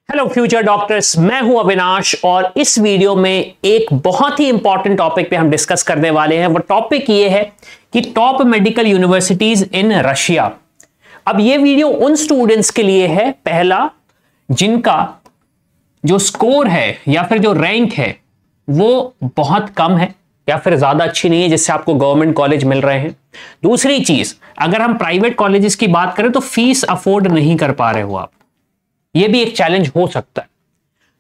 Hello future doctors, मैं हूं अविनाश और इस वीडियो में एक बहुत ही इंपॉर्टेंट टॉपिक पे हम डिस्कस करने वाले हैं। वो टॉपिक ये है कि top medical universities in Russia. अब ये वीडियो उन स्टूडेंट्स के लिए है, पहला, जिनका जो स्कोर है या फिर जो रैंक है वो बहुत कम है या फिर ज्यादा अच्छी नहीं है जिससे आपको गवर्नमेंट कॉलेज मिल रहे हैं। दूसरी चीज, अगर हम प्राइवेट कॉलेजेस की बात करें तो फीस अफोर्ड नहीं कर पा रहे हो आप, ये भी एक चैलेंज हो सकता है।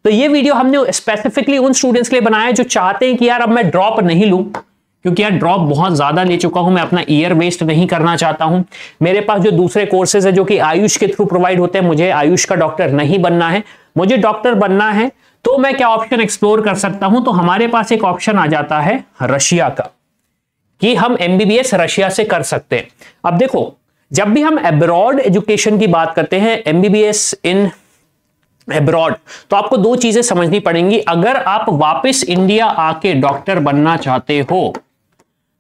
तो ये वीडियो हमने स्पेसिफिकली उन स्टूडेंट्स के लिए बनाया है जो चाहते हैं कि यार अब मैं ड्रॉप नहीं लूं, क्योंकि यार ड्रॉप बहुत ज्यादा ले चुका हूं, मैं अपना ईयर वेस्ट नहीं करना चाहता हूं। मेरे पास जो दूसरे कोर्सेज है जो कि आयुष के थ्रू प्रोवाइड होते हैं, मुझे आयुष का डॉक्टर नहीं बनना है, मुझे डॉक्टर बनना है, तो मैं क्या ऑप्शन एक्सप्लोर कर सकता हूं। तो हमारे पास एक ऑप्शन आ जाता है रशिया का, कि हम एमबीबीएस रशिया से कर सकते हैं। अब देखो, जब भी हम अब्रॉड एजुकेशन की बात करते हैं, एमबीबीएस इन अब्रॉड, तो आपको दो चीजें समझनी पड़ेंगी। अगर आप वापस इंडिया आके डॉक्टर बनना चाहते हो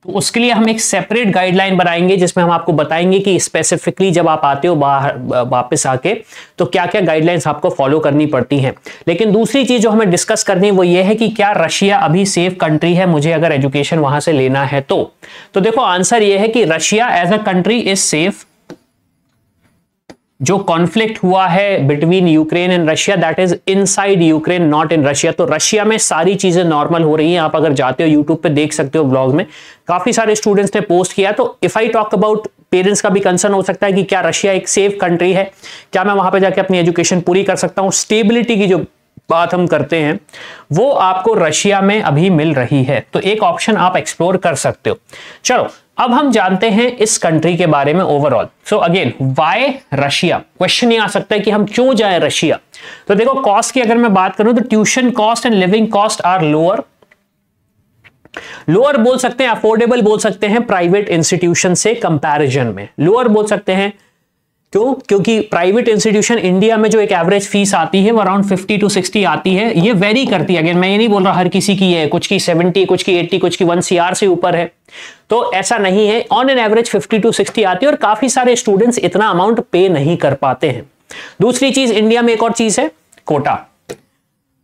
तो उसके लिए हम एक सेपरेट गाइडलाइन बनाएंगे जिसमें हम आपको बताएंगे कि स्पेसिफिकली जब आप आते हो बाहर वापस आके तो क्या क्या गाइडलाइंस आपको फॉलो करनी पड़ती हैं। लेकिन दूसरी चीज जो हमें डिस्कस करनी है वो ये है कि क्या रशिया अभी सेफ कंट्री है मुझे अगर एजुकेशन वहां से लेना है तो देखो, आंसर ये है कि Russia as a country is safe. जो कॉन्फ्लिक्ट हुआ है between Ukraine and Russia, that is inside Ukraine, not in Russia. तो रशिया में सारी चीजें नॉर्मल हो रही हैं। आप अगर जाते हो यूट्यूब पे देख सकते हो, ब्लॉग में काफी सारे स्टूडेंट्स ने पोस्ट किया। तो if I talk about, parents का भी कंसर्न हो सकता है कि क्या रशिया एक सेफ कंट्री है, क्या मैं वहां पे जाके अपनी एजुकेशन पूरी कर सकता हूं। स्टेबिलिटी की जो बात हम करते हैं वो आपको रशिया में अभी मिल रही है, तो एक ऑप्शन आप एक्सप्लोर कर सकते हो। चलो अब हम जानते हैं इस कंट्री के बारे में overall. So again, why Russia, question ये आ सकता है कि हम क्यों जाए रशिया। तो देखो, कॉस्ट की अगर मैं बात करूं तो tuition cost and living cost are lower बोल सकते हैं, अफोर्डेबल बोल सकते हैं प्राइवेट इंस्टीट्यूशन से कंपैरिजन में। लोअर बोल सकते हैं क्यों? क्योंकि प्राइवेट इंस्टीट्यूशन इंडिया में जो एक एवरेज फीस आती है वो अराउंड 50 to 60 आती है। ये वेरी करती है, अगेन मैं ये नहीं बोल रहा हर किसी की है, कुछ की 70, कुछ की 80, कुछ की 1 CR से ऊपर है, तो ऐसा नहीं है। ऑन एन एवरेज 50 to 60 आती है और काफी सारे स्टूडेंट्स इतना अमाउंट पे नहीं कर पाते हैं। दूसरी चीज, इंडिया में एक और चीज है कोटा,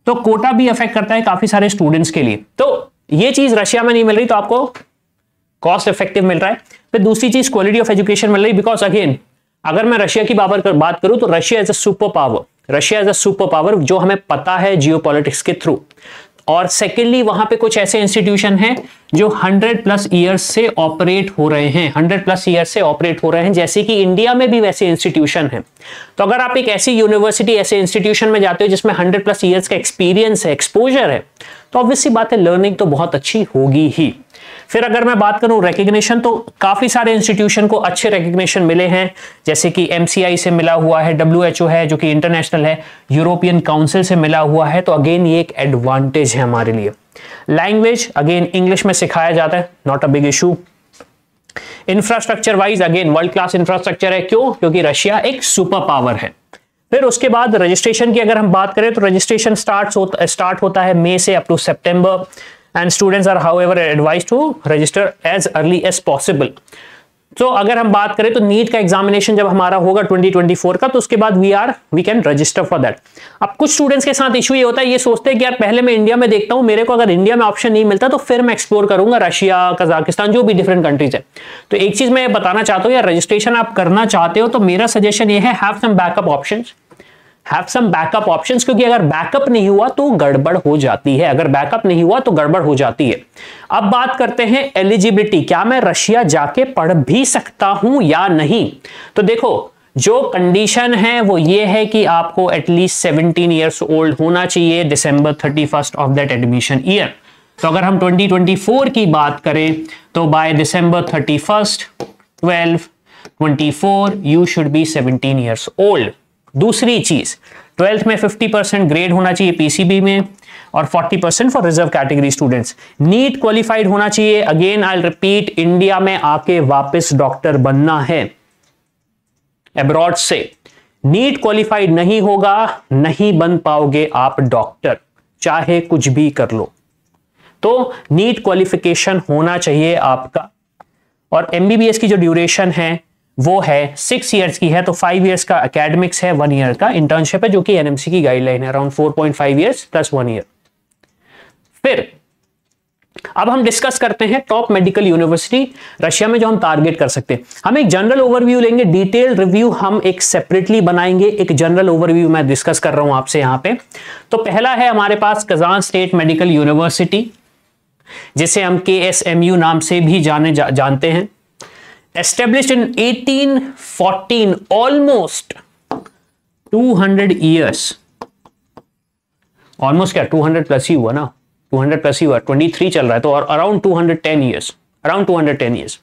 तो कोटा भी अफेक्ट करता है काफी सारे स्टूडेंट्स के लिए। तो ये चीज रशिया में नहीं मिल रही, तो आपको कॉस्ट इफेक्टिव मिल रहा है। फिर दूसरी चीज, क्वालिटी ऑफ एजुकेशन मिल रही, बिकॉज अगेन अगर मैं रशिया की बात करूं तो Russia as a super power, जो हमें पता है जियोपॉलिटिक्स के थ्रू। और सेकेंडली, वहां पे कुछ ऐसे इंस्टीट्यूशन हैं जो 100+ ईयर्स से ऑपरेट हो रहे हैं, 100+ ईयर्स से ऑपरेट हो रहे हैं, जैसे कि इंडिया में भी वैसे इंस्टीट्यूशन हैं। तो अगर आप एक ऐसी यूनिवर्सिटी, ऐसे इंस्टीट्यूशन में जाते हो जिसमें 100+ ईयर्स का एक्सपीरियंस है, एक्सपोजर है, तो ऑब्वियसली बात है लर्निंग तो बहुत अच्छी होगी ही। फिर अगर मैं बात करूं रिकग्निशन, तो काफी सारे इंस्टीट्यूशन को अच्छे रिकग्निशन मिले हैं, जैसे कि MCI से मिला हुआ है, WHO है जो कि इंटरनेशनल है, यूरोपियन काउंसिल से मिला हुआ है। तो अगेन ये एक एडवांटेज है हमारे लिए। लैंग्वेज अगेन इंग्लिश में सिखाया जाता है, not a big issue. Infrastructure wise again world class infrastructure है। क्यों? क्योंकि रशिया एक सुपर पावर है। फिर उसके बाद रजिस्ट्रेशन की अगर हम बात करें तो रजिस्ट्रेशन स्टार्ट होता है मई से अप टू सितंबर, and students are however advised to register as early as possible। तो अगर हम बात करें तो नीट का एग्जामिनेशन जब हमारा होगा 2024 का, तो उसके बाद we can register for that. अब कुछ स्टूडेंट्स के साथ इशू ये होता है, ये सोचते हैं कि यार पहले मैं इंडिया में देखता हूं, मेरे को अगर इंडिया में ऑप्शन नहीं मिलता तो फिर मैं एक्सप्लोर करूंगा रशिया, कजाकिस्तान, जो भी डिफरेंट कंट्रीज है। तो एक चीज मैं बताना चाहता हूं, यार रजिस्ट्रेशन आप करना चाहते हो तो मेरा सजेशन ये है, हैव सम बैकअप ऑप्शंस, क्योंकि अगर बैकअप नहीं हुआ तो गड़बड़ हो जाती है, अब बात करते हैं एलिजिबिलिटी, क्या मैं रशिया जाके पढ़ भी सकता हूं या नहीं। तो देखो, जो कंडीशन है वो ये है कि आपको एटलीस्ट 17 ईयर्स ओल्ड होना चाहिए December 31 of that admission year. तो अगर हम 2024 की बात करें तो by December 31, 12/24 you should be 17 years old. दूसरी चीज, 12th में 50% ग्रेड होना चाहिए PCB में और 40% for reserve category students. NEET qualified होना चाहिए। अगेन आई रिपीट, इंडिया में आके वापस डॉक्टर बनना है अब्रॉड से। नीट क्वालिफाइड नहीं होगा, नहीं बन पाओगे आप डॉक्टर, चाहे कुछ भी कर लो। तो नीट क्वालिफिकेशन होना चाहिए आपका। और MBBS की जो ड्यूरेशन है वो है 6 इयर्स की है, तो 5 इयर्स का एकेडमिक्स है, 1 ईयर का इंटर्नशिप है, जो कि एनएमसी की गाइडलाइन है, अराउंड 4.5 इयर्स प्लस 1 ईयर। फिर अब हम डिस्कस करते हैं टॉप मेडिकल यूनिवर्सिटी रशिया में जो हम टारगेट कर सकते हैं। हम एक जनरल ओवरव्यू लेंगे, डिटेल रिव्यू हम एक सेपरेटली बनाएंगे, एक जनरल ओवरव्यू मैं डिस्कस कर रहा हूं आपसे यहां पे। तो पहला है हमारे पास कजान स्टेट मेडिकल यूनिवर्सिटी, जिसे हम KSMU नाम से भी जानते हैं। Established in 1814, almost 200 years, almost क्या 200 प्लस ही हुआ ना, 200 प्लस ही हुआ, 23 चल रहा है, तो around 210 years, around 210 years.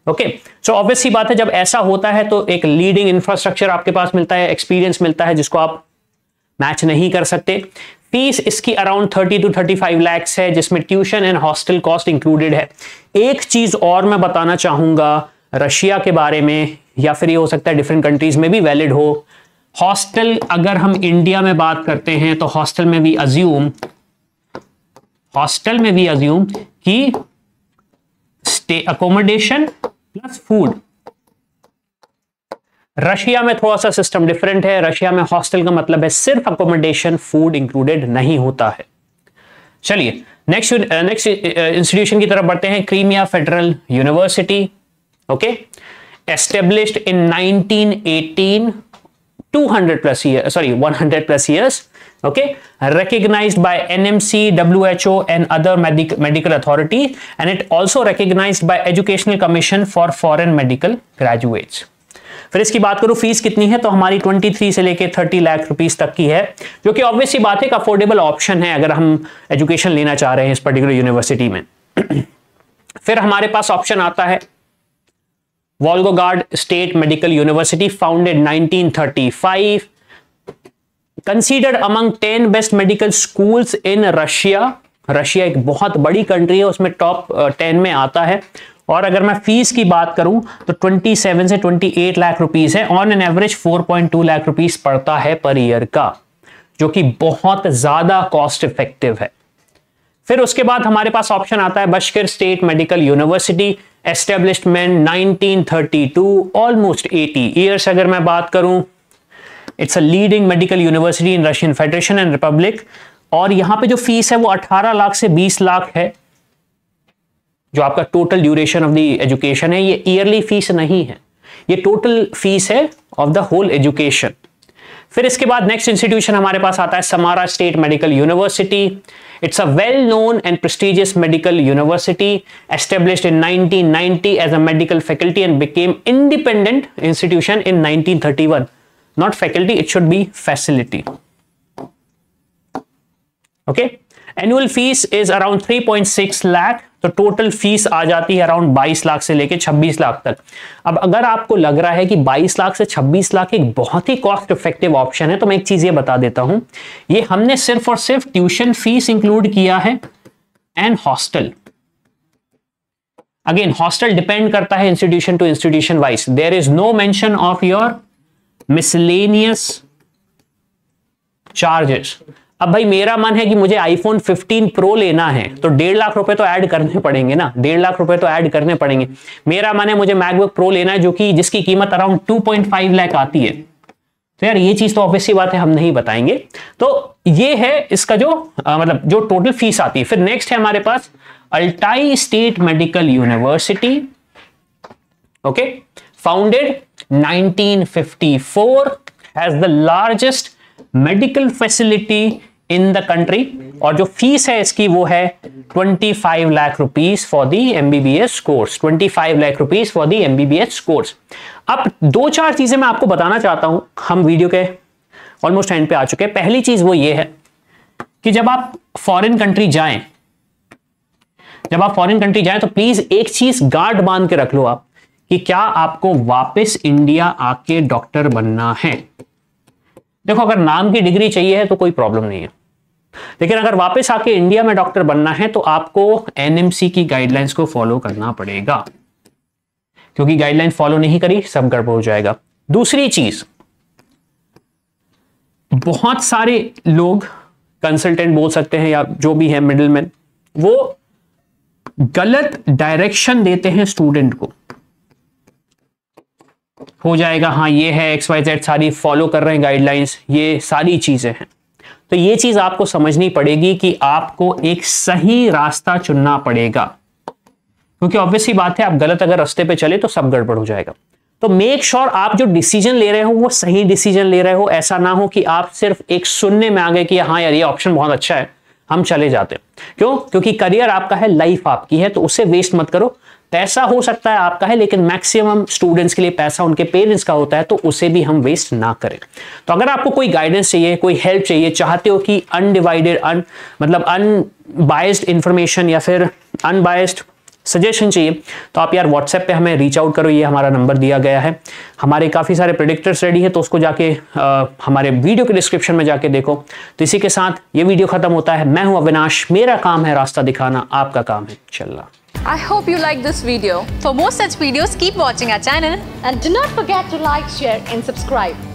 Okay, so obvious सी बात है, जब ऐसा होता है तो एक लीडिंग इंफ्रास्ट्रक्चर आपके पास मिलता है, एक्सपीरियंस मिलता है, जिसको आप मैच नहीं कर सकते। फीस इसकी अराउंड 30 to 35 lakhs है, जिसमें tuition and hostel cost included है। एक चीज और मैं बताना चाहूंगा रशिया के बारे में, या फिर ये हो सकता है डिफरेंट कंट्रीज में भी वैलिड हो, हॉस्टल अगर हम इंडिया में बात करते हैं तो हॉस्टल में भी अज्यूम कि stay accommodation plus food. Russia में थोड़ा सा सिस्टम डिफरेंट है, रशिया में हॉस्टल का मतलब है सिर्फ अकोमोडेशन, फूड इंक्लूडेड नहीं होता है। चलिए नेक्स्ट इंस्टीट्यूशन की तरफ बढ़ते हैं, Crimea federal university. Okay, established in 1918, 100 plus years. Okay, recognized by NMC, WHO and other medical authority, and it also recognized by Educational Commission for Foreign Medical Graduates. फिर इसकी बात करूं फीस कितनी है, तो हमारी 23 से लेके 30 लाख रुपीस तक की है, जो कि ऑब्वियस सी बात है, एक अफोर्डेबल ऑप्शन है अगर हम एजुकेशन लेना चाह रहे हैं इस पर्टिकुलर यूनिवर्सिटी में। फिर हमारे पास ऑप्शन आता है Volgograd state medical university, founded 1935, considered among 10 best medical schools in Russia. Russia एक बहुत बड़ी कंट्री है, उसमें टॉप 10 में आता है। और अगर मैं फीस की बात करूं तो 27 से 28 लाख रुपीस है, on an average 4.2 lakh rupees पड़ता है पर ईयर का, जो कि बहुत ज्यादा कॉस्ट इफेक्टिव है। फिर उसके बाद हमारे पास ऑप्शन आता है Bashkir state medical university, establishment 1932, almost 80 years अगर मैं बात करूं। It's a leading medical university in Russian federation and republic, और यहां पे जो फीस है वो 18 लाख से 20 लाख है, जो आपका total duration of the education है। ये ईयरली फीस नहीं है, ये टोटल फीस है ऑफ द होल एजुकेशन। फिर इसके बाद नेक्स्ट इंस्टीट्यूशन हमारे पास आता है Samara State medical University. It's a well known and prestigious medical university, established in 1990 as a medical faculty and became independent institution in 1931। Not faculty, it should be facility. Okay, annual fees is around 3.6 lakh, तो total fees आ जाती है around 22 lakh से लेके 26 लाख तक। अब अगर आपको लग रहा है कि 22 लाख से 26 लाख एक बहुत ही कॉस्ट इफेक्टिव ऑप्शन है, तो मैं एक चीज ये बता देता हूं, ये हमने सिर्फ और सिर्फ ट्यूशन फीस इंक्लूड किया है and hostel. Again hostel depend करता है institution to institution wise, there is no mention of your miscellaneous charges. अब भाई मेरा मन है कि मुझे आईफोन 15 प्रो लेना है, तो 1.5 लाख रुपए तो ऐड करने पड़ेंगे ना, 1.5 लाख रुपए तो ऐड करने पड़ेंगे। मेरा मन है मुझे मैकबुक प्रो लेना है, जो कि जिसकी कीमत अराउंड 2.5 लाख आती है, तो यार ये चीज तो ऑब्वियसली बात है हम नहीं बताएंगे। तो ये है इसका जो मतलब जो टोटल फीस आती है। फिर नेक्स्ट है हमारे पास Altai state medical university. Okay, founded 1954, has the largest medical facility in the country, और जो फीस है इसकी वो है 25 lakh rupees for the MBBS course, 25 lakh rupees for the MBBS course. अब 2-4 चीजें मैं आपको बताना चाहता हूं, हम वीडियो के ऑलमोस्ट एंड पे आ चुके हैं। पहली चीज वो ये है कि जब आप फॉरेन कंट्री जाएं, तो प्लीज एक चीज गार्ड बांध के रख लो आप, कि क्या आपको वापस इंडिया आके डॉक्टर बनना है। देखो, अगर नाम की डिग्री चाहिए है तो कोई प्रॉब्लम नहीं है, लेकिन अगर वापस आके इंडिया में डॉक्टर बनना है तो आपको एनएमसी की गाइडलाइंस को फॉलो करना पड़ेगा, क्योंकि गाइडलाइन फॉलो नहीं करी सब गड़बड़ हो जाएगा। दूसरी चीज, बहुत सारे लोग कंसल्टेंट बोल सकते हैं या जो भी है मिडिलमैन, वो गलत डायरेक्शन देते हैं स्टूडेंट को। हो जाएगा हाँ ये है XYZ सारी फॉलो कर रहे हैं गाइडलाइंस, ये सारी चीजें हैं। तो ये चीज आपको समझनी पड़ेगी कि आपको एक सही रास्ता चुनना पड़ेगा, क्योंकि ऑब्वियसली बात है आप गलत अगर रास्ते पे चले तो सब गड़बड़ हो जाएगा। तो मेक श्योर आप जो डिसीजन ले रहे हो वो सही डिसीजन ले रहे हो। ऐसा ना हो कि आप सिर्फ एक सुनने में आ गए कि हाँ यार ये ऑप्शन बहुत अच्छा है, हम चले जाते हैं। क्यों? क्योंकि करियर आपका है, लाइफ आपकी है, तो उसे वेस्ट मत करो। पैसा हो सकता है आपका है, लेकिन मैक्सिमम स्टूडेंट्स के लिए पैसा उनके पेरेंट्स का होता है, तो उसे भी हम वेस्ट ना करें। तो अगर आपको कोई गाइडेंस चाहिए, कोई हेल्प चाहिए, चाहते हो कि अनडिवाइडेड मतलब अनबायस्ड इंफॉर्मेशन या फिर अनबायस्ड सजेशन चाहिए, तो आप यार व्हाट्सएप पे हमें रीच आउट करो, ये हमारा नंबर दिया गया है। हमारे काफ़ी सारे प्रेडिक्टर्स रेडी है, तो उसको जाके हमारे वीडियो के डिस्क्रिप्शन में जाके देखो। तो इसी के साथ ये वीडियो खत्म होता है। मैं हूं अविनाश, मेरा काम है रास्ता दिखाना, आपका काम है चलना। I hope you like this video. For more such videos, keep watching our channel. And do not forget to like, share and subscribe.